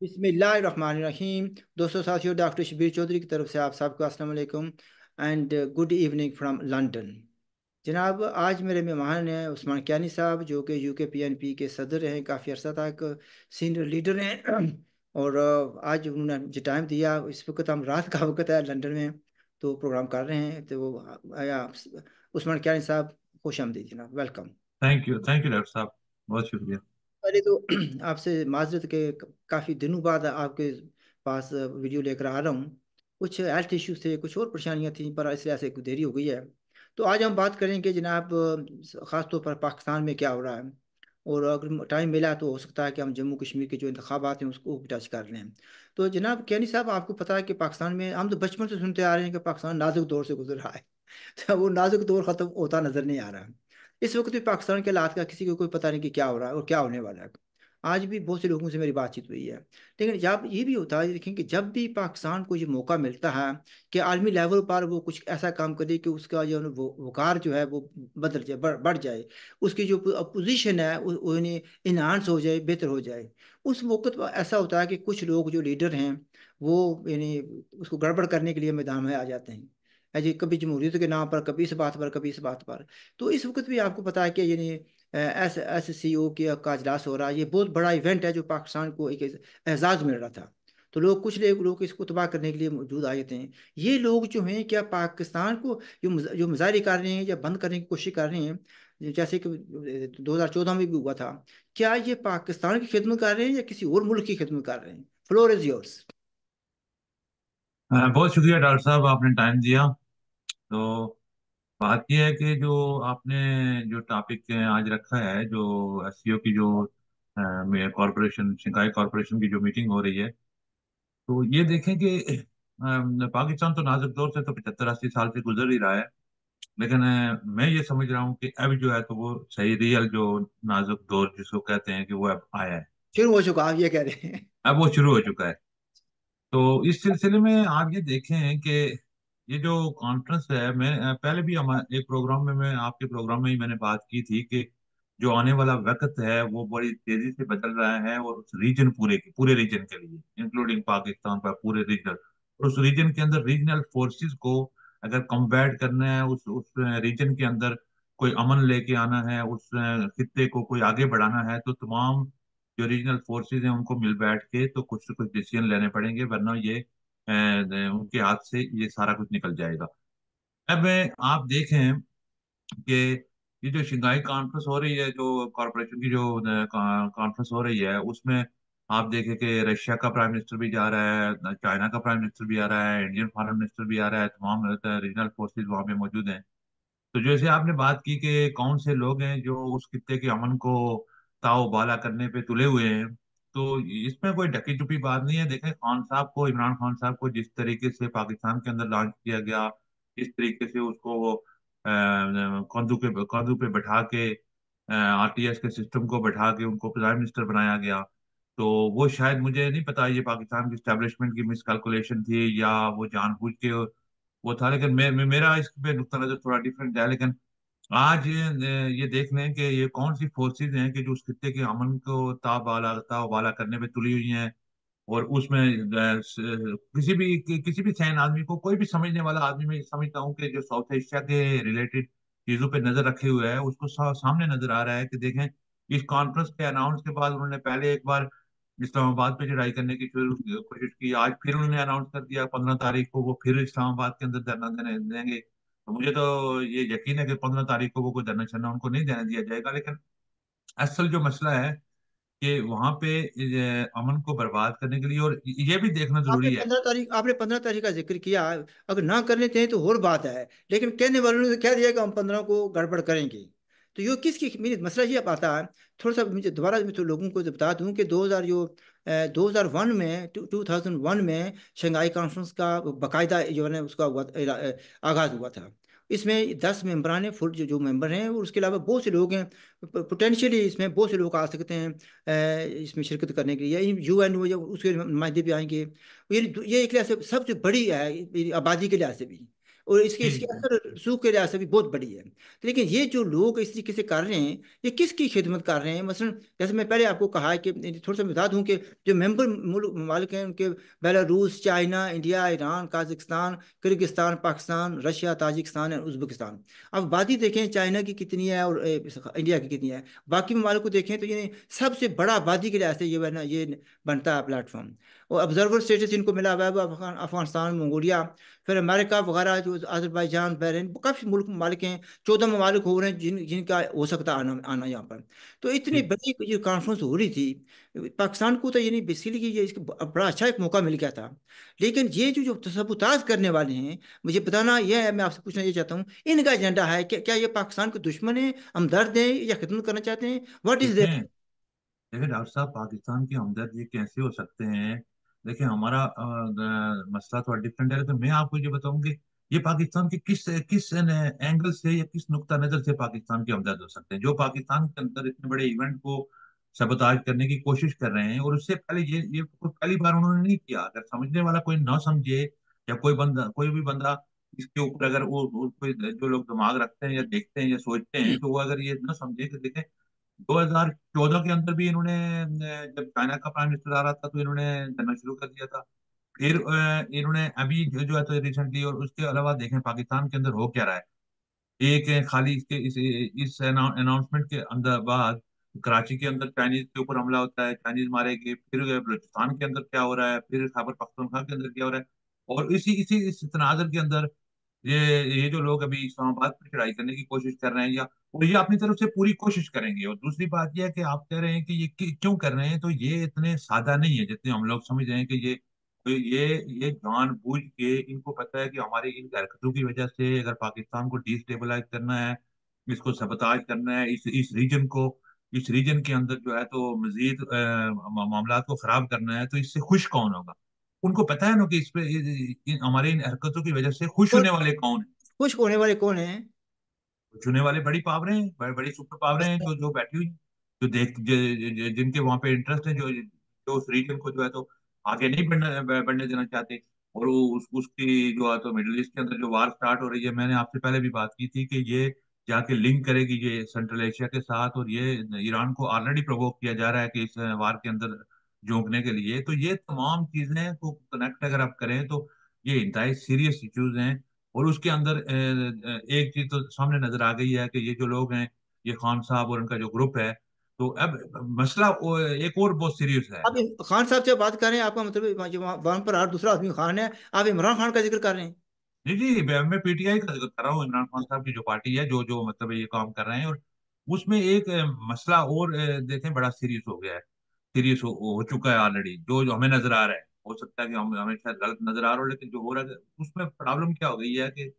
बिस्मिल्लाहिर्रहमानिर्रहीम। दोस्तों, साथियों, डॉक्टर शबीर चौधरी की तरफ से आप सबको अस्सलाम वालेकुम and good evening from London. जनाब, आज मेरे मेहमान हैं उस्मान कियानी साहब, जो कि यूके पीएनपी के सदर हैं, काफ़ी अर्सा तक सीनियर लीडर हैं। और आज उन्होंने मुझे टाइम दिया। इस वक्त हम रात का वक्त है लंदन में, तो प्रोग्राम कर रहे हैं। तो वो आया। उस्मान कियानी साहब, खुश आमदीद जनाब, वेलकम। थैंक यू डॉक्टर साहब। बहुत शुक्रिया। पहले तो आपसे माजरत के काफ़ी दिनों बाद आपके पास वीडियो लेकर आ रहा हूँ। कुछ हेल्थ इश्यूज थे, कुछ और परेशानियाँ थी, पर इसलिए ऐसे कुछ देरी हो गई है। तो आज हम बात करेंगे जनाब, ख़ास तौर पर पाकिस्तान में क्या हो रहा है। और अगर टाइम मिला तो हो सकता है कि हम जम्मू कश्मीर के जो इंतखाबात हैं उसको भी टच कर लें। तो जनाब कैनी साहब, आपको पता है कि पाकिस्तान में हम तो बचपन से सुनते आ रहे हैं कि पाकिस्तान नाजुक दौर से गुजर रहा है। तो वो नाजुक दौर ख़त्म होता नज़र नहीं आ रहा है। इस वक्त भी पाकिस्तान के हालात का किसी को कोई पता नहीं कि क्या हो रहा है और क्या होने वाला है। आज भी बहुत से लोगों से मेरी बातचीत हुई है। लेकिन जब ये भी होता है, देखें कि जब भी पाकिस्तान को ये मौका मिलता है कि आलमी लेवल पर वो कुछ ऐसा काम करे कि उसका जो है ना, वो वकार जो है वो बदल जाए, बढ़ जाए। उसकी जो अपोजिशन है वो इन्हांस हो जाए, बेहतर हो जाए। उस वक्त पर ऐसा होता है कि कुछ लोग जो लीडर हैं वो यानी उसको गड़बड़ करने के लिए मैदान में आ जाते हैं। है जी, कभी जमहूरियत के नाम पर, कभी इस बात पर, कभी इस बात पर। तो इस वक्त भी आपको पता है कि यानी एस सी ओ का इजलास हो रहा है। ये बहुत बड़ा इवेंट है जो पाकिस्तान को एक एजाज़ मिल रहा था। तो लोग, कुछ लोग इसको तबाह करने के लिए मौजूद आए थे। ये लोग जो हैं, क्या पाकिस्तान को जो मुजाहरे कर रहे हैं या बंद करने की कोशिश कर रहे हैं, जैसे कि 2014 में भी हुआ था, क्या ये पाकिस्तान की खिदमत कर रहे हैं या किसी और मुल्क की खिदमत कर रहे हैं? Floor is yours. बहुत शुक्रिया डॉक्टर साहब, आपने टाइम दिया। तो बात यह है कि जो आपने जो टॉपिक आज रखा है, जो एससीओ की जो कॉरपोरेशन, शंघाई कॉरपोरेशन की जो मीटिंग हो रही है, तो ये देखें कि पाकिस्तान तो नाजुक दौर से तो 75-80 साल से गुजर ही रहा है। लेकिन मैं ये समझ रहा हूँ कि अब जो है तो वो सही रियल जो नाजुक दौर जिसको कहते हैं कि वो अब आया है। शुरू हो चुका, आप ये कह रहे हैं? अब वो शुरू हो चुका है। तो इस सिलसिले में आप ये देखें कि ये जो कॉन्फ्रेंस है, मैं पहले भी हम एक प्रोग्राम में, मैं आपके प्रोग्राम में ही मैंने बात की थी कि जो आने वाला वक्त है वो बड़ी तेजी से बदल रहा है, और उस रीजन पूरे रीजन के लिए, इंक्लूडिंग पाकिस्तान पर पूरे रीजन, और उस रीजन के अंदर रीजनल फोर्सेस को अगर कम्बैट करना है, उस रीजन के अंदर कोई अमन लेके आना है, उस खित्ते को कोई आगे बढ़ाना है, तो तमाम जो रीजनल फोर्सेस हैं उनको मिल बैठ के तो कुछ ना कुछ डिसीजन लेने पड़ेंगे, वरना ये उनके हाथ से ये सारा कुछ निकल जाएगा। अब आप देखें कि ये जो शंघाई कॉन्फ्रेंस हो रही है, जो कॉरपोरेशन की जो कॉन्फ्रेंस हो रही है, उसमें आप देखें कि रशिया का प्राइम मिनिस्टर भी जा रहा है, चाइना का प्राइम मिनिस्टर भी आ रहा है, इंडियन फॉरेन मिनिस्टर भी आ रहा है, तमाम रीजनल फोर्सेस वहां पे मौजूद हैं। तो जैसे आपने बात की कि कौन से लोग हैं जो उस खित्ते के अमन को ताव बाला करने पे तुले हुए हैं, तो इसमें कोई ढकी छुपी बात नहीं है। देखें, खान साहब को, इमरान खान साहब को जिस तरीके से पाकिस्तान के अंदर लॉन्च किया गया, इस तरीके से उसको वो कंधू पे बैठा के, आरटीएस के सिस्टम को बैठा के उनको प्राइम मिनिस्टर बनाया गया। तो वो शायद, मुझे नहीं पता ये पाकिस्तान की स्टैब्लिशमेंट की मिसकैलकुलेशन थी या वो जानबूझ के वो था, लेकिन मेरा इस पे नुक्ता नजर थोड़ा डिफरेंट है। लेकिन आज ये देख लें कि ये कौन सी फोर्सेज हैं कि जो उस खित्ते के अमन को ताबाला करने पे तुली हुई हैं। और उसमें किसी भी सैन आदमी को, कोई भी समझने वाला आदमी, मैं समझता हूँ कि जो साउथ एशिया के रिलेटेड चीजों पे नजर रखे हुए है, उसको सामने नजर आ रहा है कि देखें, इस कॉन्फ्रेंस के अनाउंस के बाद उन्होंने पहले एक बार इस्लामाबाद पे चढ़ाई करने की कोशिश की। आज फिर उन्होंने अनाउंस कर दिया 15 तारीख को वो फिर इस्लामाबाद के अंदर धरना देने देंगे। तो मुझे तो ये यकीन है कि 15 तारीख को वो कोई धरना शरना उनको नहीं देने दिया जाएगा। लेकिन असल जो मसला है कि वहां पे अमन को बर्बाद करने के लिए, और ये भी देखना जरूरी है। आपने 15 तारीख का जिक्र किया। अगर ना करने चाहिए तो और बात है, लेकिन कहने वालों ने तो कह दिया कि हम 15 को गड़बड़ करेंगे। तो ये किसकी मेरी मसला ये आता है। थोड़ा सा मुझे दोबारा मैं तो लोगों को बता दूं कि 2000 जो 2001 में 2001 में शंघाई कॉन्फ्रेंस का बाकायदा जो है ना उसका आगाज हुआ था। इसमें 10 मेंबरान फुल जो मेंबर हैं, और उसके अलावा बहुत से लोग हैं। पोटेंशियली इसमें बहुत से लोग आ सकते हैं इसमें शिरकत करने के लिए। UN हो उसके नुमाइंदे भी आएंगे। ये एक लिहाज से सबसे बड़ी है, ये आबादी के लिहाज से भी। और इसके जी इसके जी। असर सूख के लिहाज से भी बहुत बड़ी है। तो लेकिन ये जो लोग इस तरीके से कर रहे हैं, ये किसकी खिदमत कर रहे हैं? मसलन जैसे मैं पहले आपको कहा है कि थोड़ा सा मैं बता दूं कि जो मेंबर मुल्क ममालिक हैं उनके Belarus, China, India, Iran, Kazakhstan, Kyrgyzstan, Pakistan, Russia, Tajikistan और उज्बेकिस्तान। अब आबादी देखें चाइना की कितनी है और इंडिया की कितनी है। बाकी ममालिक को देखें तो ये सबसे बड़ा आबादी के लिहाज से ये है ना, ये बनता है प्लेटफॉर्म। और ऑब्जर्वर स्टेटस इनको मिला हुआ है, वो अफगानिस्तान, मंगोलिया, फिर अमेरिका वगैरह, जो अजरबैजान, बहरीन, काफ़ी मुल्क ममालिक हैं। 14 ममालिक हो रहे हैं जिनका हो सकता है आना आना यहाँ पर। तो इतनी जी। बड़ी जो कॉन्फ्रेंस हो रही थी, पाकिस्तान को तो यानी बेसिकली ये इसका बड़ा अच्छा एक मौका मिल गया था। लेकिन ये जो जो तसब्बुताज करने वाले हैं, मुझे बताना यह है, मैं आपसे पूछना ये चाहता हूँ, इनका एजेंडा है क्या? क्या ये पाकिस्तान के दुश्मन हैं, हमदर्द हैं, या खिदमत करना चाहते हैं? What is there? देखें देखिए डॉक्टर साहब, पाकिस्तान के हमदर्द ये कैसे हो सकते हैं? देखिए हमारा मसला थोड़ा डिफरेंट है, लेकिन मैं आपको ये बताऊं कि ये पाकिस्तान के किस किस एंगल से या किस नुक्ता नजर से पाकिस्तान के हमदर्द हो सकते हैं, जो पाकिस्तान के अंदर इतने बड़े इवेंट को सबोताज करने की कोशिश कर रहे हैं। और उससे पहले ये कोई पहली बार उन्होंने नहीं किया। अगर समझने वाला कोई ना समझे, या कोई भी बंदा इसके ऊपर अगर वो कोई जो लोग दिमाग रखते हैं या देखते हैं या सोचते हैं, तो वो अगर ये ना समझे कि देखें 2014 के अंदर भी इन्होंने जब चाइना का प्राइम मिनिस्टर आ रहा था तो इन्होंने करना शुरू कर दिया था। फिर इन्होंने अभी जो है तो रिसेंटली, और उसके अलावा देखें पाकिस्तान के अंदर हो क्या रहा है। एक खाली इस अनाउंसमेंट के अंदर बाद कराची के अंदर चाइनीज के ऊपर हमला होता है, चाइनीज मारे गए। फिर बलूचिस्तान के अंदर क्या हो रहा है, फिर खैबर पख्तूनख्वा के अंदर क्या हो रहा है। और इसी इसी इस तनाजर के अंदर ये ये जो लोग अभी इस्लामाबाद पर चढ़ाई करने की कोशिश कर रहे हैं, या और ये अपनी तरफ से पूरी कोशिश करेंगे। और दूसरी बात यह है कि आप कह रहे हैं कि ये क्यों कर रहे हैं, तो ये इतने सादा नहीं है जितने हम लोग समझ रहे हैं कि ये तो ये जानबूझ के इनको पता है कि हमारी इन हरकतों की वजह से अगर पाकिस्तान को डिस्टेबलाइज करना है, इसको सबताज करना है, इस रीजन के अंदर जो है तो मजीद मामला को खराब करना है, तो इससे खुश कौन होगा? उनको पता है ना कि इस पे हमारी इन हरकतों की वजह से खुश और होने वाले कौन है। खुश होने वाले कौन हैं? खुश होने वाले बड़ी पावरें हैं, बड़ी सुपर पावरें हैं जो जो बैठी हुई हैं, जो जिनके वहां पे इंटरेस्ट है, जो उस रीजन को जो है तो आगे नहीं बढ़ने देना चाहते। और वो उसकी जो है तो मिडिल ईस्ट के अंदर जो वार स्टार्ट हो रही है, मैंने आपसे पहले भी बात की थी कि ये जाके लिंक करेगी ये सेंट्रल एशिया के साथ। और ये ईरान को ऑलरेडी प्रोवोक किया जा रहा है कि इस वार के अंदर झोंकने के लिए। तो ये तमाम चीजें को कनेक्ट अगर आप करें तो ये इंतहाई सीरियस इश्यूज हैं। और उसके अंदर एक चीज तो सामने नजर आ गई है कि ये जो लोग हैं, ये खान साहब और उनका जो ग्रुप है, तो अब मसला एक और बहुत सीरियस है। आप खान साहब से बात कर रहे हैं, आपका मतलब वहां पर और दूसरा आदमी खान है, आप इमरान खान का जिक्र कर रहे हैं? जी जी, मैं पीटीआई का जिक्र कर रहा हूँ। इमरान खान साहब की जो पार्टी है, जो मतलब ये काम कर रहे हैं। और उसमें एक मसला और देखें बड़ा सीरियस हो गया है। सीरियस हो चुका है ऑलरेडी, जो हमें नजर आ रहा है। हो सकता है कि हमें शायद गलत नजर आ रहा हो, लेकिन जो हो रहा है उसमें प्रॉब्लम क्या हो गई है कि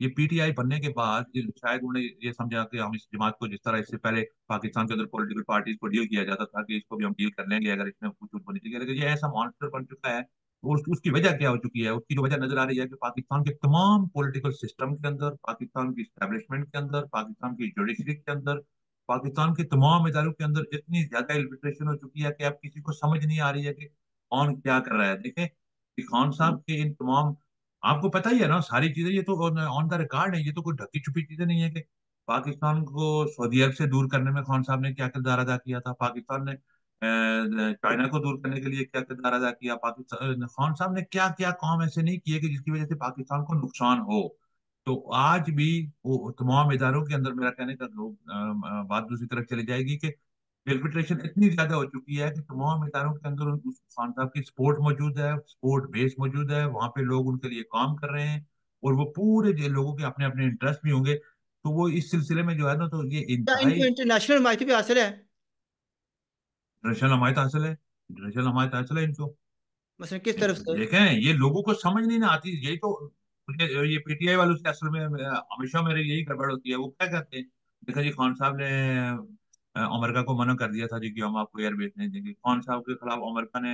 ये पीटीआई बनने के बाद शायद उन्होंने ये समझा कि हम इस जमात को, जिस तरह इससे पहले पाकिस्तान के अंदर पॉलिटिकल पार्टीज को डील किया जाता था कि इसको भी हम डील कर लेंगे अगर इसमें कुछ होनी चाहिए, लेकिन ये ऐसा मॉन्स्टर बन चुका है। और उसकी वजह क्या हो चुकी है? उसकी जो वजह नजर आ रही है कि पाकिस्तान के तमाम पॉलिटिकल सिस्टम के अंदर, पाकिस्तान की स्टैब्लिशमेंट के अंदर, पाकिस्तान की जुडिशरी के अंदर, पाकिस्तान के तमाम इदारों के अंदर इतनी ज्यादा इन्फिल्ट्रेशन हो चुकी है कि अब किसी को समझ नहीं आ रही है कि कौन क्या कर रहा है। देखें कि खान साहब के इन तमाम, आपको पता ही है ना सारी चीजें, ये तो ऑन द रिकॉर्ड है, ये तो कोई ढकी छुपी चीजें नहीं है कि पाकिस्तान को सऊदी अरब से दूर करने में खान साहब ने क्या किरदार अदा किया था, पाकिस्तान ने चाइना को दूर करने के लिए क्या किरदार अदा किया, पाकिस्तान खान साहब ने क्या क्या काम ऐसे नहीं किए कि जिसकी वजह से पाकिस्तान को नुकसान हो। तो आज भी वो तमाम इदारों के अंदर, मेरा कहने का बात दूसरी तरफ चली जाएगी कि इन्फिल्ट्रेशन इतनी ज्यादा हो चुकी है कि तमाम इदारों के अंदर उस खान साहब की सपोर्ट मौजूद है, सपोर्ट बेस मौजूद है, वहां पे लोग उनके लिए काम कर रहे हैं। और वो पूरे जो लोगों के अपने अपने इंटरेस्ट भी होंगे, तो वो इस सिलसिले में जो है ना, तो ये क्या इनको इंतहाई इंटरनेशनल माहिती भी हासिल है? इंटरनेशनल हमायत हासिल है। इंटरनेशनल हमायत हासिल है इनको। मसलन किस तरफ से? देखें ये लोगों को समझ नहीं ना आती, यही तो ये पीटीआई वालों से असल में हमेशा मेरे यही गड़बड़ होती है। वो क्या कहते हैं, देखा जी खान साहब ने अमेरिका को मना कर दिया था जी कि हम आपको एयरबेस नहीं देंगे। खान साहब के खिलाफ अमेरिका ने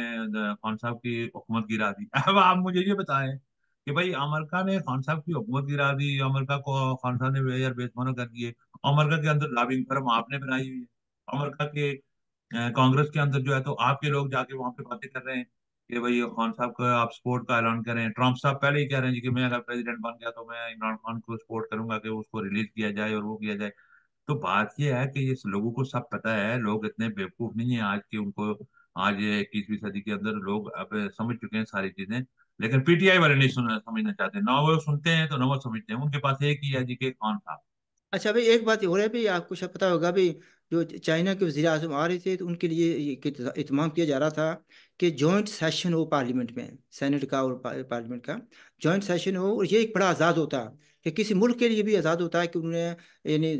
खान साहब की हुकूमत गिरा दी। अब आप मुझे ये बताएं कि भाई अमेरिका ने खान साहब की हुकूमत गिरा दी, अमेरिका को खान साहब ने एयरबेस मना कर दिए। अमेरिका के अंदर लॉबिंग फर्म आपने बनाई हुई है। अमेरिका के कांग्रेस के अंदर जो है तो आपके लोग जाके वहां पे बातें कर रहे हैं। कि भाई खान साहब का आप सपोर्ट का ऐलान करें। ट्रम्प साहब पहले ही कह रहे हैं जी कि मैं अगर प्रेसिडेंट बन गया तो मैं इमरान खान को सपोर्ट करूंगा कि उसको रिलीज किया जाए और वो किया जाए। तो बात ये है कि ये लोगों को सब पता है, लोग इतने बेवकूफ नहीं है आज के, उनको आज ये 21वीं सदी के अंदर लोग अब समझ चुके हैं सारी चीजें। लेकिन पीटीआई वाले नहीं समझना चाहते, ना वो सुनते हैं तो ना वो समझते हैं, उनके पास एक ही है जी के खान साहब। अच्छा भाई, एक बात और है भाई, आपको शायद पता होगा भाई, जो चाइना के वज़ीर आज़म आ रहे थे तो उनके लिए ये इत्माम किया जा रहा था कि जॉइंट सेशन हो पार्लियामेंट में, सेनेट का और पार्लियामेंट का जॉइंट सेशन हो। और ये एक बड़ा आज़ाद होता है कि किसी मुल्क के लिए भी आज़ाद होता है कि उन्होंने यानी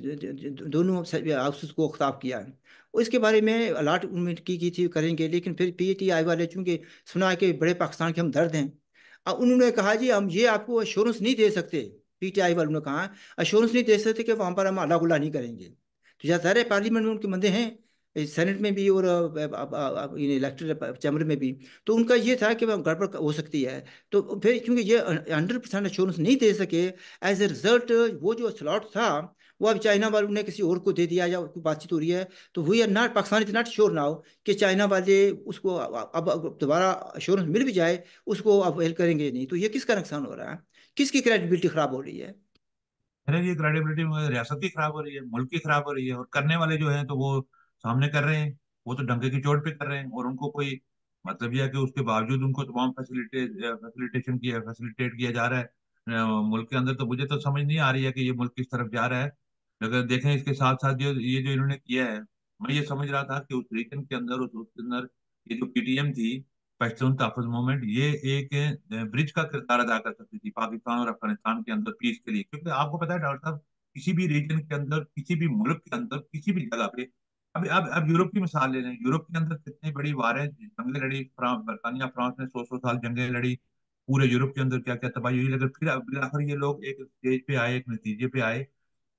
दोनों हाउसेस को खिताब किया है। और इसके बारे में अलर्ट उन्होंने की थी करेंगे, लेकिन फिर पीटीआई वाले चूंकि सुना है कि बड़े पाकिस्तान के हम दर्द हैं, अब उन्होंने कहा जी हम ये आपको अश्योरेंस नहीं दे सकते। पीटीआई वालों ने कहा अश्योरेंस नहीं दे सकते कि वहां पर हम अला गुला नहीं करेंगे। तो या सारे पार्लियामेंट में उनके बंदे हैं, सेनेट में भी और इलेक्टेड चैम्बर में भी। तो उनका ये था कि वह गड़बड़ हो सकती है। तो फिर क्योंकि ये 100% अश्योरेंस नहीं दे सके, एज ए रिजल्ट वो जो स्लॉट था वो अब चाइना वालों ने किसी और को दे दिया, या कोई बातचीत हो रही है। तो we are not, Pakistan is not sure now कि चाइना वाले उसको अब दोबारा अश्योरेंस मिल भी जाए उसको अब हेल्प करेंगे नहीं। तो ये किसका नुकसान हो रहा है, किसकी क्रेडिबिलिटी खराब हो रही है? अरे ये क्रेडिबिलिटी रियासत की खराब हो रही है, मुल्क की खराब हो रही है, और करने वाले जो हैं तो वो सामने कर रहे हैं, वो तो डंके की चोट पे कर रहे हैं, और उनको कोई मतलब यह है कि उसके बावजूद उनको तमाम फैसिलिटेट किया जा रहा है मुल्क के अंदर। तो मुझे तो समझ नहीं आ रही है कि ये मुल्क किस तरफ जा रहा है। अगर देखें इसके साथ साथ जो ये जो इन्होंने किया है, मैं ये समझ रहा था कि उस रीजन के अंदर उसके अंदर ये जो पीटीएम थी, पश्तून तहफ़्फ़ुज़ मूवमेंट, ये एक ब्रिज का किरदार अदा कर सकती थी पाकिस्तान और अफगानिस्तान के अंदर पीस के लिए। क्योंकि आपको पता है डॉक्टर साहब, किसी भी रीजन के अंदर, किसी भी मुल्क के अंदर, किसी भी जगह पे, अब यूरोप की मिसाल ले लें, यूरोप के अंदर कितनी बड़ी वार है, जंगें लड़ी, बरतानिया फ्रांस ने 100 100 साल जंगें लड़ी, पूरे यूरोप के अंदर क्या क्या तबाही हुई। लेकिन फिर आखिर ये लोग एक स्टेज पे आए, एक नतीजे पे आए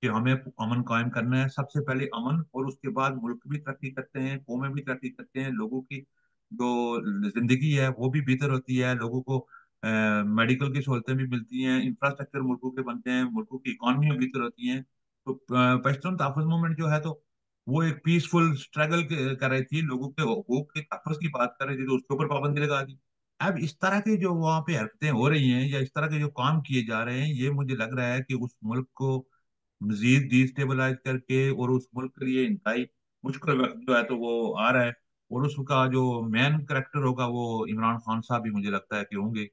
कि हमें अमन कायम करना है, सबसे पहले अमन, और उसके बाद मुल्क भी तरक्की करते हैं, कौमें भी तरक्की करते हैं, लोगों की जो जिंदगी है वो भी बेहतर होती है, लोगों को मेडिकल की सहूलतें भी मिलती हैं, इंफ्रास्ट्रक्चर मुल्कों के बनते हैं, मुल्कों की इकॉनमी बेहतर होती हैं। तो पश्तून तहफ़्फ़ुज़ मूवमेंट जो है, तो वो एक पीसफुल स्ट्रगल कर रही थी, लोगों के हकूक के तहफ़्फ़ुज़ की बात कर रही थी, तो उसके ऊपर पाबंदी लगा दी। अब इस तरह की जो वहाँ पे हरकतें हो रही हैं या इस तरह के जो काम किए जा रहे हैं, ये मुझे लग रहा है कि उस मुल्क को मजीद डिस्टेबलाइज करके, और उस मुल्क के लिए इंतहाई मुश्किल वक्त जो है तो वो आ रहा है। और उसका जो मेन करेक्टर होगा वो इमरान खान साहब भी मुझे लगता है कि होंगे,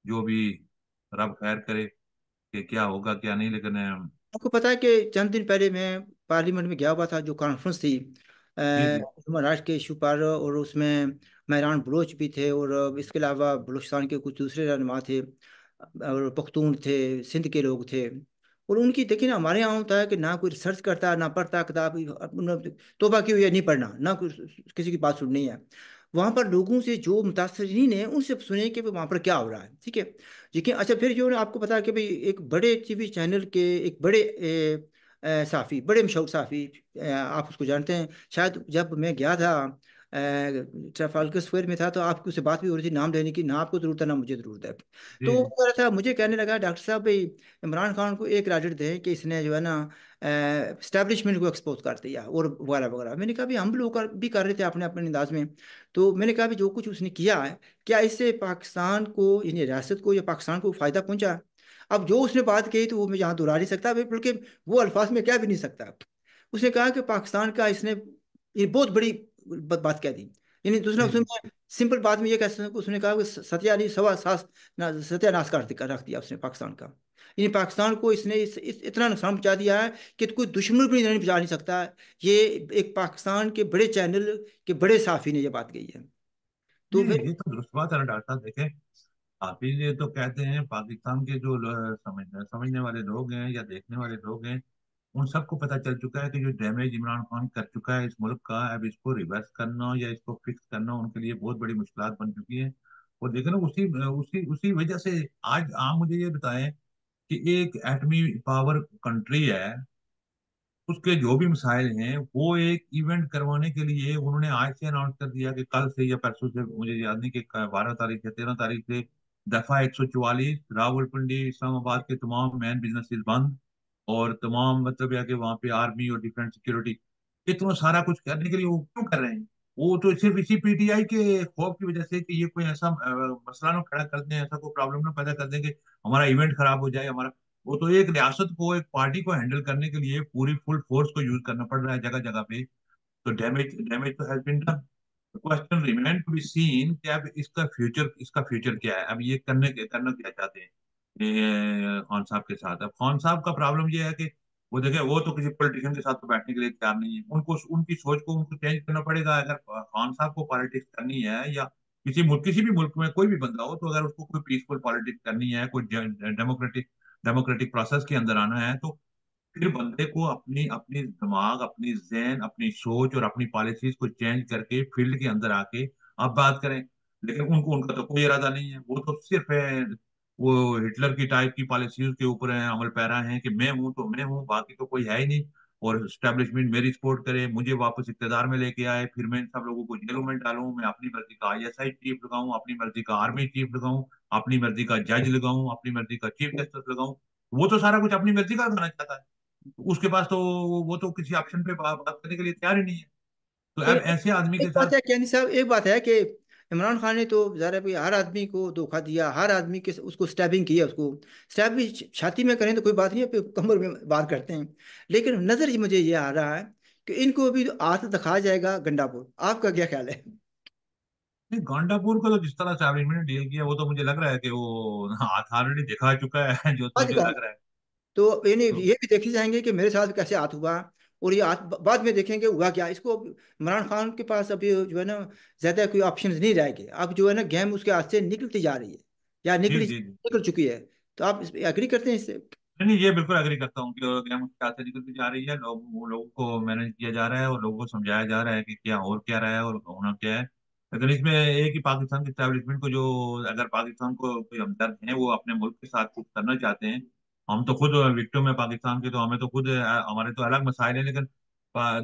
जो भी रब खैर करे कि क्या होगा क्या नहीं। लेकिन आपको पता है कि चंद दिन पहले मैं पार्लियामेंट में गया हुआ था, जो कॉन्फ्रेंस थी जी जी ह्यूमन राइट्स के इशू पर, और उसमें मेहरान बलोच भी थे, और इसके अलावा बलूचिस्तान के कुछ दूसरे रहनुमा थे, और पख्तून थे, सिंध के लोग थे। और उनकी देखिए ना, हमारे यहाँ होता है कि ना कोई रिसर्च करता, ना पढ़ता किताब, तोबा की हुई है नहीं पढ़ना, ना किसी की बात सुननी है। वहाँ पर लोगों से जो मुतासरीन है उनसे सुने कि वहाँ पर क्या हो रहा है, ठीक है। लेकिन अच्छा, फिर जो है ना, आपको पता है कि भाई एक बड़े टीवी चैनल के एक बड़े साफ़ी, बड़े मशहूर साफ़ी, आप उसको जानते हैं शायद। जब मैं गया था ट्रफालगर स्क्वायर में था, तो आपकी उससे बात भी हो रही थी, नाम लेने की, ना आपको ज़रूरत है ना मुझे ज़रूरत है। तो जी वो जी कह रहा था, मुझे कहने लगा, डॉक्टर साहब भाई इमरान खान को एक क्रेडिट दें कि इसने जो है ना स्टैब्लिशमेंट को एक्सपोज कर दिया और वगैरह वगैरह। मैंने कहा भी हम लोग भी कर रहे थे अपने अपने अंदाज में। तो मैंने कहा भी जो कुछ उसने किया है, क्या इससे पाकिस्तान को, यानी रियासत को या पाकिस्तान को फ़ायदा पहुंचा? अब जो उसने बात कही तो वो मैं यहाँ दोहरा नहीं सकता, बल्कि वो अल्फाज में क्या भी नहीं सकता। उसने कहा कि पाकिस्तान का इसने ये बहुत बड़ी बात कह दी। यानी दूसरा जी जी उसने सिंपल बात में ये कह सकते, उसने कहा कि सत्या नहीं सवा सास सत्यानाश कर रख दिया उसने पाकिस्तान का। यानी पाकिस्तान को इसने इतना नुकसान पहुंचा दिया है कि कोई दुश्मन भी नहीं पहुंचा नहीं सकता। ये एक पाकिस्तान के बड़े चैनल के बड़े साफी ने ये बात कही है। तो नहीं, फिर ये तो दुरुस्त बात है ना डॉक्टर साहब। देखें, आप ही ये तो कहते हैं, पाकिस्तान के जो समझने वाले लोग हैं या देखने वाले लोग हैं, उन सबको पता चल चुका है कि जो डैमेज इमरान खान कर चुका है इस मुल्क का, अब इसको रिवर्स करना या इसको फिक्स करना उनके लिए बहुत बड़ी मुश्किलात बन चुकी है। और देखें ना, उसी उसी उसी वजह से आज आप मुझे ये बताएं कि एक एटमी पावर कंट्री है, उसके जो भी मिसाइल हैं, वो एक इवेंट करवाने के लिए उन्होंने आज से अनाउंस कर दिया कि कल से या परसों से, मुझे याद नहीं कि 12 तारीख या 13 तारीख से दफा 144 रावलपिंडी इस्लामाबाद के तमाम मेन बिजनेसेस बंद, और तमाम मतलब यह कि वहाँ पे आर्मी और डिफेंस सिक्योरिटी, इतना सारा कुछ करने के लिए वो क्यों कर रहे हैं? वो तो सिर्फ इसी पीटीआई के खौफ की वजह से कि ये कोई ऐसा मसला ना खड़ा कर दें, ऐसा कोई प्रॉब्लम ना पैदा कर दें कि हमारा इवेंट खराब हो जाए हमारा। वो तो एक रियासत को, एक पार्टी को हैंडल करने के लिए पूरी फुल फोर्स को यूज करना पड़ रहा है जगह जगह पे। तो डैमेज डैमेज तो has been done. Question remain to be seen कि अब इसका फ्यूचर क्या है, अब ये करना क्या चाहते हैं खान साहब के साथ। अब खान साहब का प्रॉब्लम ये है कि वो देखे, वो तो किसी पॉलिटिशियन के साथ तो बैठने के लिए तैयार नहीं है। उनको उनकी सोच को उनको चेंज करना पड़ेगा। अगर खान साहब को पॉलिटिक्स करनी है, या किसी भी मुल्क में कोई भी बंदा हो, तो अगर उसको कोई पीसफुल पॉलिटिक्स करनी है, कोई डेमोक्रेटिक डेमोक्रेटिक प्रोसेस के अंदर आना है, तो फिर बंदे को अपनी अपनी दिमाग, अपनी जहन, अपनी सोच और अपनी पॉलिसीज को चेंज करके फील्ड के अंदर आके अब बात करें। लेकिन उनको उनका तो कोई इरादा नहीं है। वो तो सिर्फ है, वो हिटलर की टाइप की पॉलिसीज के ऊपर है, अमल पैरा है कि मैं हूं तो मैं हूं, बाकी तो कोई है ही नहीं। और स्टैब्लिशमेंट मेरी सपोर्ट करे, मुझे वापस इक्तदार में लेके आए, फिर मैं इन सब लोगों को जेलों में डालूं, मैं अपनी मर्जी का आईएसआई चीफ लगाऊं, अपनी मर्जी का आर्मी चीफ लगाऊं, अपनी मर्जी का जज लगाऊं, अपनी मर्जी का चीफ जस्टिस लगाऊं। वो तो सारा कुछ अपनी मर्जी का करना चाहता है। उसके पास तो वो तो किसी ऑप्शन पे बात करने के लिए तैयार ही नहीं है। तो तो अब ऐसे आदमी एक के बात साथ। है कैनी साहब, एक बात है कि इमरान खान ने तो ज़ाहिर है भाई हर आदमी को धोखा दिया, हर आदमी के उसको स्टैबिंग किया, उसको स्टैब भी छाती में करें तो कोई बात नहीं है, फिर कमर में बात करते हैं। लेकिन नज़र ही मुझे ये आ रहा है कि इनको भी हाथ दिखाया जाएगा गंडापुर। आपका क्या ख्याल है? नहीं, गांडापुर को तो जिस तरह से अभी मैंने डील किया, वो तो मुझे लग रहा है कि वो ऑलरेडी दिखा चुका है जो आज मुझे का लग रहा है। तो तो ये भी देखे जाएंगे कि मेरे साथ कैसे हाथ हुआ, और ये हाथ बाद में देखेंगे हुआ क्या। इसको इमरान खान के पास अभी जो है ना ज्यादा कोई ऑप्शन नहीं रह गए। अब जो है ना गेम उसके हाथ से निकलती जा रही है, या जी जी जी। निकल चुकी है। तो आप इस पे एग्री करते हैं इससे? नहीं नहीं, ये बिल्कुल एग्री करता हूँ कि गेम उसके हाथ से निकलती जा रही है। लोगों को मैनेज किया जा रहा है और लोगों को समझाया जा रहा है कि क्या हो क्या रहा है और होना क्या है। लेकिन इसमें एक ही पाकिस्तान के स्टैब्लिशमेंट को, जो अगर पाकिस्तान को कोई हमदर्द है, वो अपने मुल्क के साथ कुछ करना चाहते हैं। हम तो खुद विक्टिम है पाकिस्तान के, तो हमें तो खुद हमारे तो अलग मसाइल है। लेकिन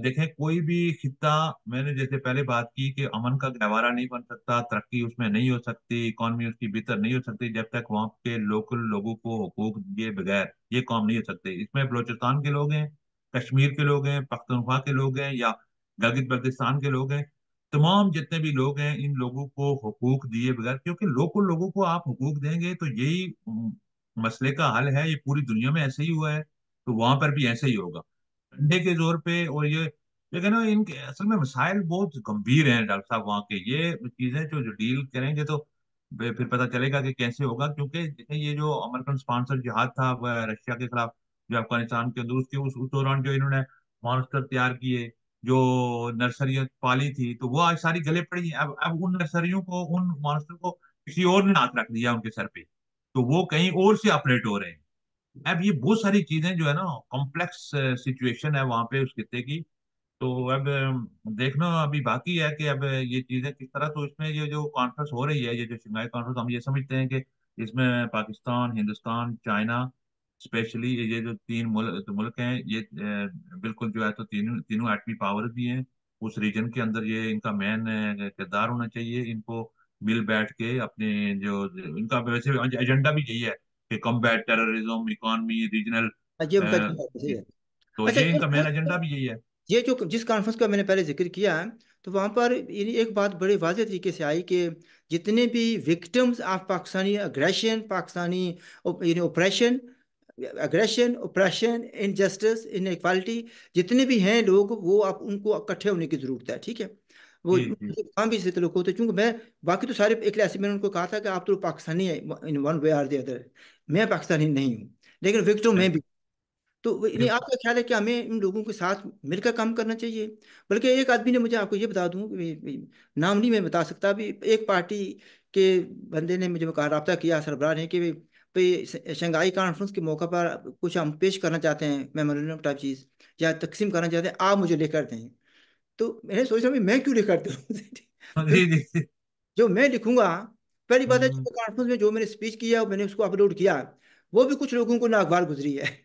देखें, कोई भी खित्ता, मैंने जैसे पहले बात की कि अमन का गहवारा नहीं बन सकता, तरक्की उसमें नहीं हो सकती, इकॉनमी उसकी बेहतर नहीं हो सकती जब तक वहाँ के लोकल लोगों को हुकूक दिए बगैर ये काम नहीं हो सकते। इसमें बलोचिस्तान के लोग हैं, कश्मीर के लोग हैं, पख्तूनख्वा के लोग हैं, या गिलगित बल्तिस्तान के लोग हैं, तमाम जितने भी लोग हैं, इन लोगों को हुकूक दिए बगैर, क्योंकि लोकल लोगों को आप हुकूक देंगे तो यही मसले का हल है। ये पूरी दुनिया में ऐसे ही हुआ है, तो वहां पर भी ऐसे ही होगा, डंडे के जोर पे। और ये, लेकिन ना इनके असल में मसाइल बहुत गंभीर हैं डॉक्टर साहब वहाँ के। ये चीजें जो डील करेंगे तो फिर पता चलेगा कि कैसे होगा। क्योंकि जैसे ये जो अमेरिकन स्पॉन्सर जिहाद था रशिया के खिलाफ, जो अफगानिस्तान के अंदर, उसके उस दौरान जो इन्होंने मॉन्स्टर तैयार किए, जो नर्सरियां पाली थी, तो वो आज सारी गले पड़ी हैं। अब उन नर्सरियों को, उन मॉन्स्टर को किसी और ने हाथ रख दिया उनके सर पे, तो वो कहीं और से ऑपरेट हो रहे हैं। अब ये बहुत सारी चीजें जो है ना, कॉम्प्लेक्स सिचुएशन है वहां पे उस खित्ते की। तो अब देखना अभी बाकी है कि अब ये चीजें किस तरह। तो इसमें ये जो कॉन्फ्रेंस हो रही है, ये जो शंघाई कॉन्फ्रेंस, हम ये समझते हैं कि इसमें पाकिस्तान, हिंदुस्तान, चाइना, स्पेशली ये जो तीन मुल्क हैं, ये बिल्कुल जो है, तो तीनों तीनों एटमी पावर भी हैं उस रीजन के अंदर। ये इनका मेन किरदार होना चाहिए। इनको मिल बैठ के अपने जो इनका वैसे एजेंडा भी यही है कि कम्बैट टेररिज्म, इकोनॉमी, रीजनल। ये उनका एजेंडा सही है। तो अच्छा, ये इनका मेन एजेंडा भी यही है। ये जो जिस कॉन्फ्रेंस का मैंने पहले जिक्र किया है, तो वहाँ पर एक बात बड़े वाज़ेह तरीके से आई कि जितने भी victims of Pakistani aggression, Pakistani oppression, oppression, injustice, inequality, जितने भी हैं लोग, वो आप उनको इकट्ठे होने की ज़रूरत है, ठीक है। वो जी जी काम भी इसी लोग होते हैं, चूंकि मैं बाकी तो सारे एक ऐसे, मैंने उनको कहा था कि आप तो पाकिस्तानी है in one way or the other. मैं पाकिस्तानी नहीं हूँ, लेकिन विक्टिम मैं भी। तो नहीं, बिल्कुल। आपका ख्याल है कि हमें इन लोगों के साथ मिलकर काम करना चाहिए? बल्कि एक आदमी ने मुझे, आपको ये बता दूं, नाम नहीं मैं बता सकता अभी, एक पार्टी के बंदे ने मुझे कहा, रब्ता किया सरबराह ने कि भाई शंघाई कॉन्फ्रेंस के मौका पर कुछ हम पेश करना चाहते हैं, मेमोरेंडम टाइप चीज़, या तकसीम करना चाहते हैं, आप मुझे लेकर दें। तो मैंने सोचा भाई मैं क्यों लेकर दूँ? जी जी जी। जो मैं लिखूंगा, पहली बात है, हम्म। जो कॉन्फ्रेंस में जो मैंने स्पीच किया और मैंने उसको अपलोड किया, वो भी कुछ लोगों को नागवार गुजरी है।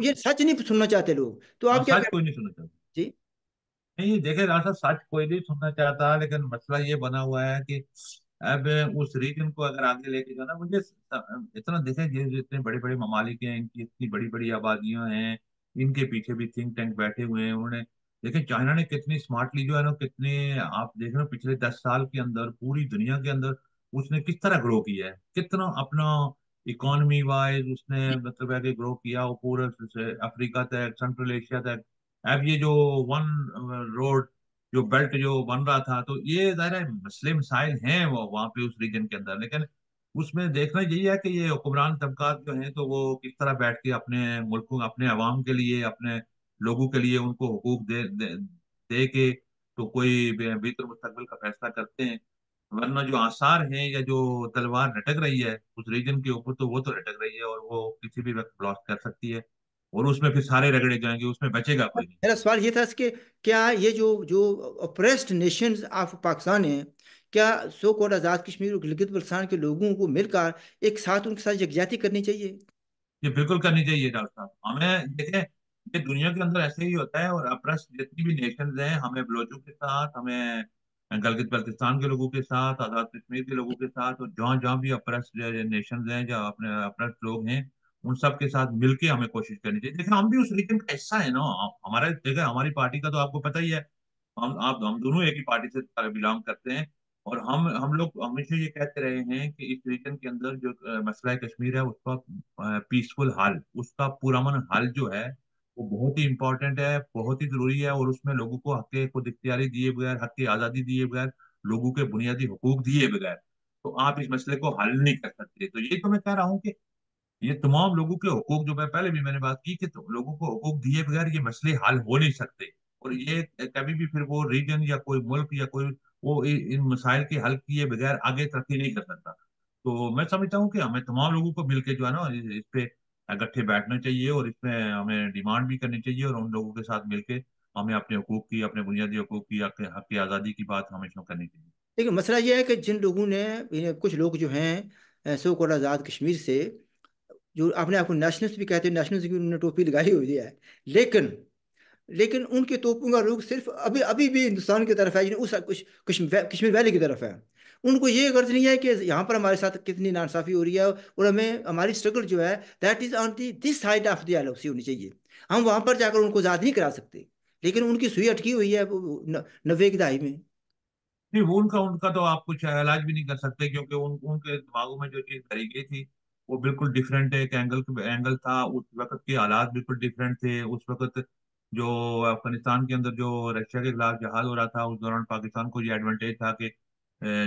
ये सच नहीं सुनना चाहते लोग। तो हाँ, आप क्या सच कर? कोई नहीं सुनना चाहता। जी। नहीं, देखे रास्ता, सच कोई नहीं सुनना चाहता, लेकिन मसला ये बना हुआ है कि अब उस रीजन को अगर आगे लेके जाना, मुझे इतना देखे, ये जितने बड़े बड़े ममालिक हैं, इनकी इतनी बड़ी बड़ी आबादियां हैं, इनके पीछे भी थिंक टैंक बैठे हुए हैं। उन्होंने लेकिन चाइना ने कितनी स्मार्टली जो है ना, कितने, आप देख रहे हो पिछले 10 साल के अंदर पूरी दुनिया के अंदर उसने किस तरह ग्रो किया है, कितना अपना इकोनॉमी वाइज उसने मतलब है कि ग्रो किया, वो पूरे से अफ्रीका तक, सेंट्रल एशिया तक। अब ये जो वन रोड जो बेल्ट जो बन रहा था, तो ये ज़ाहिर है मसले मसाइल हैं वो वहाँ पे उस रीजन के अंदर, लेकिन उसमें देखना यही है कि ये हुक्मरान तबकात जो हैं, तो वो किस तरह बैठ के अपने मुल्कों, अपने अवाम के लिए, अपने लोगों के लिए उनको हुकूक दे के तो कोई बेहतर मुस्तकबिल का फैसला करते हैं। वरना जो आसार हैं या जो तलवार लटक रही है उस रीजन के ऊपर, तो वो तो लटक रही है और वो किसी भी वक्त ब्लास्ट कर सकती है, और उसमें फिर सारे रगड़े जाएंगे, उसमें बचेगा कोई नहीं। मेरा सवाल ये था कि क्या ये जो जो अप्रेस्ड नेशंस ऑफ पाकिस्तान है, क्या सो कॉल्ड आज़ाद कश्मीर और गिलगित बल्तिस्तान के लोगों को मिलकर एक साथ उनके साथ यकजाती करनी चाहिए? ये बिल्कुल करनी चाहिए डॉक्टर साहब, हमें देखें, ये दुनिया के अंदर ऐसे ही होता है, और अप्रस जितनी भी नेशंस हैं, हमें बलोचों के साथ, हमें गिलगित बल्तिस्तान के लोगों के साथ, आजाद कश्मीर के लोगों के साथ, और जहाँ जहाँ भी अप्रस नेशंस हैं, जहाँ अपने अप्रस लोग हैं, उन सब के साथ मिलके हमें कोशिश करनी चाहिए। देखिए हम भी उस रीजन का हिस्सा है ना, हमारा देखिए हमारी पार्टी का तो आपको पता ही है, हम दोनों एक ही पार्टी से बिलोंग करते हैं, और हम लोग हमेशा ये कहते रहे हैं कि इस रीजन के अंदर जो मसला है कश्मीर है, उसका पीसफुल हल, उसका पुरअमन हल जो है, वो बहुत ही इंपॉर्टेंट है, बहुत ही जरूरी है, और उसमें लोगों को हक खुद इख्तियारी दिए बगैर, हक की आज़ादी दिए बगैर, लोगों के बुनियादी हुकूक दिए बगैर, तो आप इस मसले को हल नहीं कर सकते। तो यही तो मैं कह रहा हूँ कि ये तमाम लोगों के हकूक, जो मैं पहले भी मैंने बात की कि तो लोगों को हकूक दिए बगैर ये मसले हल हो नहीं सकते, और ये कभी भी फिर वो रीजन या कोई मुल्क या कोई वो इन मसाइल के हल किए बगैर आगे तरक्की नहीं कर सकता। तो मैं समझता हूँ कि हमें तमाम लोगों को मिलकर जो है ना इस पे इकट्ठे बैठना चाहिए, और इसमें हमें डिमांड भी करनी चाहिए, और उन लोगों के साथ मिलकर हमें अपने हकूक की, अपने बुनियादी हकूक की, हक की आज़ादी की बात हमेशा करनी चाहिए। लेकिन मसला ये है कि जिन लोगों ने कुछ लोग जो हैं सो कॉल्ड आज़ाद कश्मीर से, जो अपने आप को नेशनलिस्ट भी कहते हैं, नेशनलिस्ट की उन्होंने टोपी लगाई हुई है, लेकिन लेकिन उनके तोपों का रुख सिर्फ अभी अभी भी हिंदुस्तान की तरफ है, यानी उस कश्मीर वैली की तरफ है। उनको ये गर्ज नहीं है कि यहाँ पर हमारे साथ कितनी नाइंसाफी हो रही है, और हमें हमारी स्ट्रगल जो है that is on the this side of the LOC होनी चाहिए। हम वहां पर जाकर उनको आज़ाद नहीं करा सकते, लेकिन उनकी सुई अटकी हुई है 90 की दहाई में। नहीं, वो उनका उनका तो आप कुछ इलाज भी नहीं कर सकते, क्योंकि उनके दिमागों में जो चीज भरी गई थी वो बिल्कुल डिफरेंट एक एंगल था, उस वक्त के हालात बिल्कुल डिफरेंट थे। उस वक्त जो अफगानिस्तान के अंदर जो रशिया के खिलाफ जहाद हो रहा था, उस दौरान पाकिस्तान को ये एडवांटेज था कि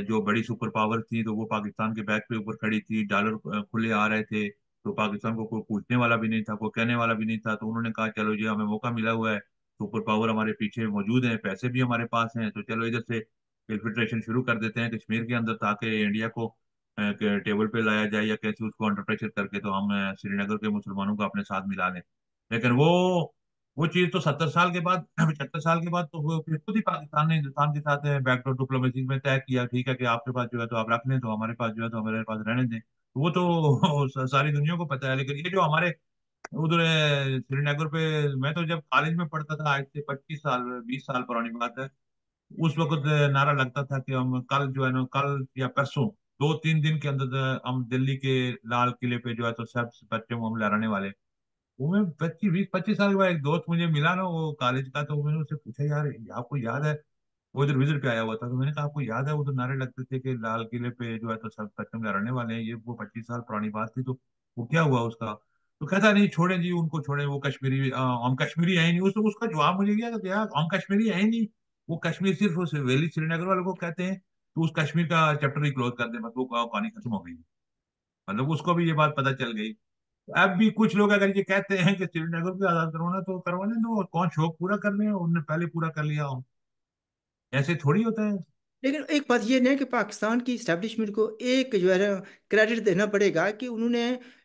जो बड़ी सुपर पावर थी तो वो पाकिस्तान के बैक पे ऊपर खड़ी थी, डॉलर खुले आ रहे थे, तो पाकिस्तान को कोई पूछने वाला भी नहीं था, कोई कहने वाला भी नहीं था। तो उन्होंने कहा चलो जी, हमें मौका मिला हुआ है, सुपर पावर हमारे पीछे मौजूद है, पैसे भी हमारे पास हैं, तो चलो इधर से इन्फिल्ट्रेशन शुरू कर देते हैं कश्मीर के अंदर, ताकि इंडिया को टेबल पे लाया जाए, या कैसे उसको अंडर प्रेशर करके तो हम श्रीनगर के मुसलमानों को अपने साथ मिला लें। लेकिन वो चीज तो 70 साल के बाद 75 साल के बाद तो वो फिर खुद ही पाकिस्तान ने हिंदुस्तान के साथ बैकडोर डिप्लोमेसी में तय किया, ठीक है कि आपके पास जो है तो आप रख लें, तो हमारे पास जो है तो हमारे पास रहने दें। तो वो तो सारी दुनिया को पता है। लेकिन ये जो हमारे उधर श्रीनगर पे, मैं तो जब कॉलेज में पढ़ता था, आज से 25 साल 20 साल पुरानी बात है, उस वक्त नारा लगता था कि हम कल जो है ना, कल या परसों 2-3 दिन के अंदर हम दिल्ली के लाल किले पे जो है तो सब बच्चों को हम लहराने वाले। वो मैं 25 20 25 साल के बाद एक दोस्त मुझे मिला ना वो कॉलेज का, तो मैंने उससे पूछा, यार आपको याद है, वो इधर विजिट पे आया हुआ था, तो मैंने कहा आपको याद है उधर नारे लगते थे कि लाल किले पे जो है तो सब बच्चों लहराने वाले हैं, ये वो 25 साल पुरानी बात थी, तो वो क्या हुआ उसका? तो कहता नहीं, छोड़े जी उनको, छोड़े, वो कश्मीरी हम कश्मीरी है ही नहीं। उसका जवाब मुझे क्या था, यार हम कश्मीरी है ही नहीं, वो कश्मीर सिर्फ उस वैली श्रीनगर वालों को कहते हैं, तो उस कश्मीर का चैप्टर ही क्लोज कर दे, बस वो कहानी खत्म हो गई। मतलब उसको भी ये बात पता चल गई। अब भी कुछ लोग अगर ये कहते हैं कि श्रीनगर को आजाद करवाना, तो करवाने दो, कौन शौक पूरा कर ले, उन्होंने पहले पूरा कर लिया हो, ऐसे थोड़ी होता है। लेकिन एक बात ये नहीं कि पाकिस्तान की इस्टेब्लिशमेंट को एक जो है ना क्रेडिट देना पड़ेगा कि उन्होंने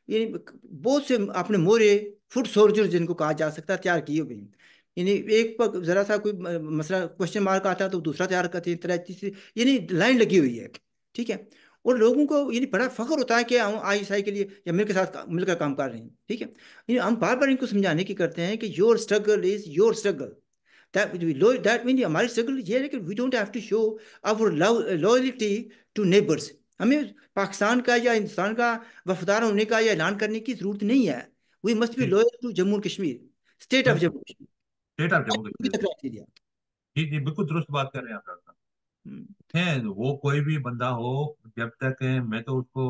ये बहुत से अपने मोरे फुट सोल्जर जिनको कहा जा सकता है तैयार किए हुए हैं। यानी एक पर जरा सा कोई मसला क्वेश्चन मार्क आता है तो दूसरा तैयार करते हैं, तरह तीसरी, यानी लाइन लगी हुई है। ठीक है। और लोगों को यानी बड़ा फख्र होता है कि हम आईएसआई के लिए या मिल के साथ मिलकर काम कर रहे हैं। ठीक है। यानी हम बार बार इनको समझाने की करते हैं कि your struggle is your struggle. That mean हमारी स्ट्रगल ये है कि we don't have to show our loyalty to neighbours. हमें पाकिस्तान का या हिंदुस्तान का वफादार होने का या ऐलान करने की जरूरत नहीं है। We must be loyal to Jammu Kashmir, state of बिल्कुल, जम्मू कश्मीर। स्टेट ऑफ जम्मू भी कश्मीर। क्राइटेरिया। जी जी, बिल्कुल दुरुस्त बात कर रहे हैं आप डॉक्टर साहब। है वो कोई भी बंदा हो, जब तक मैं तो उसको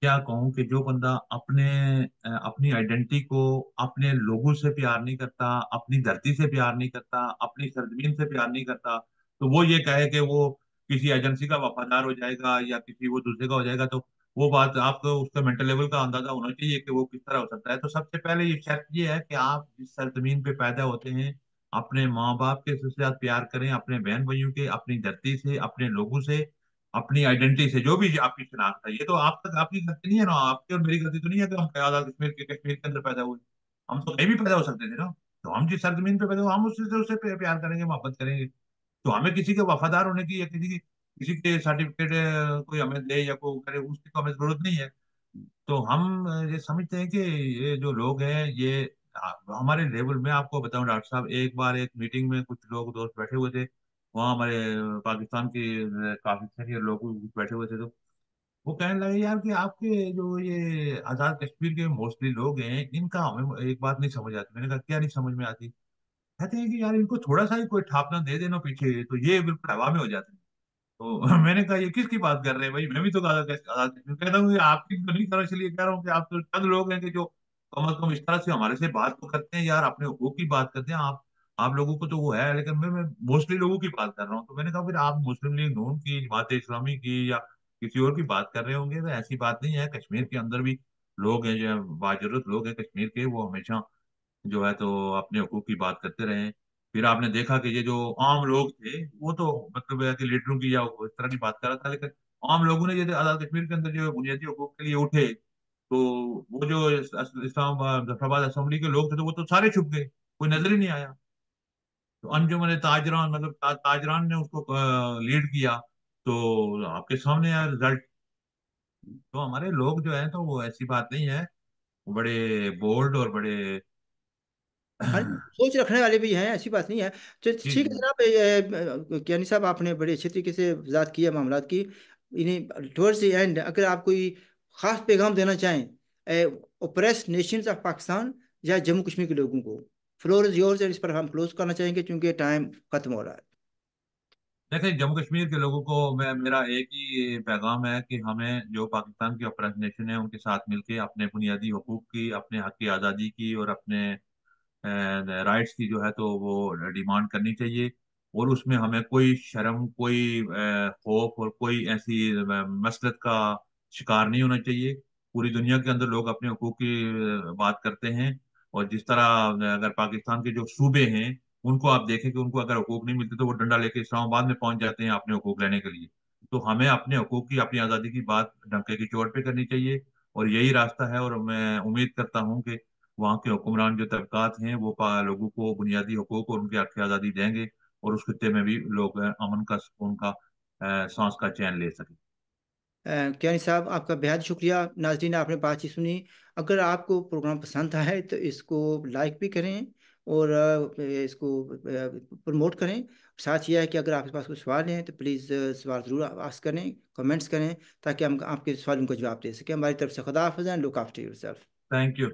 क्या कहूँ कि जो बंदा अपनी आइडेंटिटी को, अपने लोगों से प्यार नहीं करता, अपनी धरती से प्यार नहीं करता, अपनी सरजमीन से प्यार नहीं करता, तो वो ये कहे कि वो किसी एजेंसी का वफादार हो जाएगा या किसी वो दूसरे का हो जाएगा, तो वो बात आपको उसका मेंटल लेवल का अंदाजा होना चाहिए कि वो किस तरह हो सकता है। तो सबसे पहले ये शर्त ये है कि आप जिस सरजमीन पे पैदा होते हैं, अपने माँ बाप के साथ प्यार करें, अपने बहन भाइयों के, अपनी धरती से, अपने लोगों से, अपनी आइडेंटिटी से, जो भी आपकी शिनाख्त है। ये तो आप तक आपकी गलती नहीं है ना, आपकी और मेरी गलती तो नहीं है कि हम आजाद कश्मीर के अंदर पैदा हुए। हम तो कहीं भी पैदा हो सकते थे ना। तो हम जिस सरजमीन पे पैदा हुए, हम उससे प्यार करेंगे, मोहब्बत करेंगे। तो हमें किसी के वफादार होने की या किसी के सर्टिफिकेट कोई हमें दे या कोई करे, उसकी तो हमें जरूरत नहीं है। तो हम ये समझते हैं कि ये जो लोग हैं ये हमारे लेवल में, आपको बताऊं डॉक्टर साहब, एक बार एक मीटिंग में कुछ लोग दोस्त बैठे हुए थे, वहाँ हमारे पाकिस्तान के काफी सीनियर लोग बैठे हुए थे। तो वो कहने लगे यार कि आपके जो ये आजाद कश्मीर के मोस्टली लोग हैं, इनका हमें एक बात नहीं समझ आती। मैंने कहा क्या नहीं समझ में आती? कहते हैं कि यार इनको थोड़ा सा ही कोई ठापना दे देना पीछे तो ये बिल्कुल हवा में हो जाते हैं। तो मैंने कहा ये किसकी बात कर रहे हैं भाई, मैं भी तो आजाद कश्मीर कहता हूँ। ये आपकी तो नहीं करो, इसलिए कह रहा हूँ कि आप तो चंद लोग हैं कि जो कम अज कम इस तरह से हमारे से बात तो करते हैं यार, अपने हकूक की बात करते हैं। आप लोगों को तो वो है, लेकिन मैं मोस्टली लोगों की बात कर रहा हूँ। तो मैंने कहा फिर आप मुस्लिम लीग नून की, जमात इस्लामी की या किसी और की बात कर रहे होंगे, तो ऐसी बात नहीं है। कश्मीर के अंदर भी लोग हैं जो बाजरूत लोग हैं कश्मीर के, वो हमेशा जो है तो अपने हकूक की बात करते रहे। फिर आपने देखा कि ये जो आम लोग थे, वो तो मतलब है कि लीडरों की या इस तरह की बात कर रहा था, लेकिन आम लोगों ने ये आजाद कश्मीर के अंदर जो बुनियादी हकूक के लिए उठे, तो वो जो इस्लाम जफराबाद असेंबली के लोग थे, तो वो तो सारे छुप गए, कोई नजर ही नहीं आया। तो अंजुमन ताजरान, मतलब ताजरान ने उसको लीड किया। तो आपके सामने यार रिजल्ट। तो हमारे लोग जो है तो वो ऐसी बात नहीं है, वो बड़े बोल्ड और बड़े हाँ, सोच रखने वाले भी हैं, ऐसी बात नहीं है। तो जी ठीक है जी। जनाब, कियानी साहब, आपने बड़े अच्छे तरीके से वजात किया मामला की। इन्हें टुवर्ड्स द एंड अगर आप कोई खास पैगाम देना चाहें ओप्रेस नेशंस ऑफ पाकिस्तान या जम्मू कश्मीर के लोगों को, फ्लोर इज योर्स। और इस पर हम क्लोज करना चाहेंगे क्योंकि टाइम खत्म हो रहा है। देखिए, जम्मू कश्मीर के लोगों को मेरा एक ही पैगाम है कि हमें जो पाकिस्तान की ऑपरेशन नेशन है उनके साथ मिलके अपने बुनियादी हकूक की, अपने हक की आज़ादी की और अपने राइट्स की जो है तो वो डिमांड करनी चाहिए। और उसमें हमें कोई शर्म, कोई खौफ और कोई ऐसी मसलत का शिकार नहीं होना चाहिए। पूरी दुनिया के अंदर लोग अपने हकूक की बात करते हैं। और जिस तरह अगर पाकिस्तान के जो सूबे हैं, उनको आप देखें कि उनको अगर हकूक नहीं मिलते तो वो डंडा लेके इस्लामाबाद में पहुंच जाते हैं अपने हकूक लेने के लिए। तो हमें अपने हकूक की, अपनी आज़ादी की बात डंके की चोट पे करनी चाहिए। और यही रास्ता है। और मैं उम्मीद करता हूँ कि वहाँ के हुक्मरान जो तबकात हैं वो लोगों को बुनियादी हकूक और उनकी हक की आज़ादी देंगे, और उस खत्ते में भी लोग अमन का, सुकून का, सांस का चैन ले सकें। कियानी साहब, आपका बेहद शुक्रिया। नाजरीन, आपने बातचीत सुनी। अगर आपको प्रोग्राम पसंद आया है तो इसको लाइक भी करें और इसको प्रमोट करें। साथ ये है कि अगर आपके पास कोई सवाल हैं तो प्लीज़ सवाल ज़रूर आस्क करें, कमेंट्स करें, ताकि हम आपके सवालों का जवाब दे सकें। हमारी तरफ से खुदा हाफ़िज़, look after yourself. Thank you.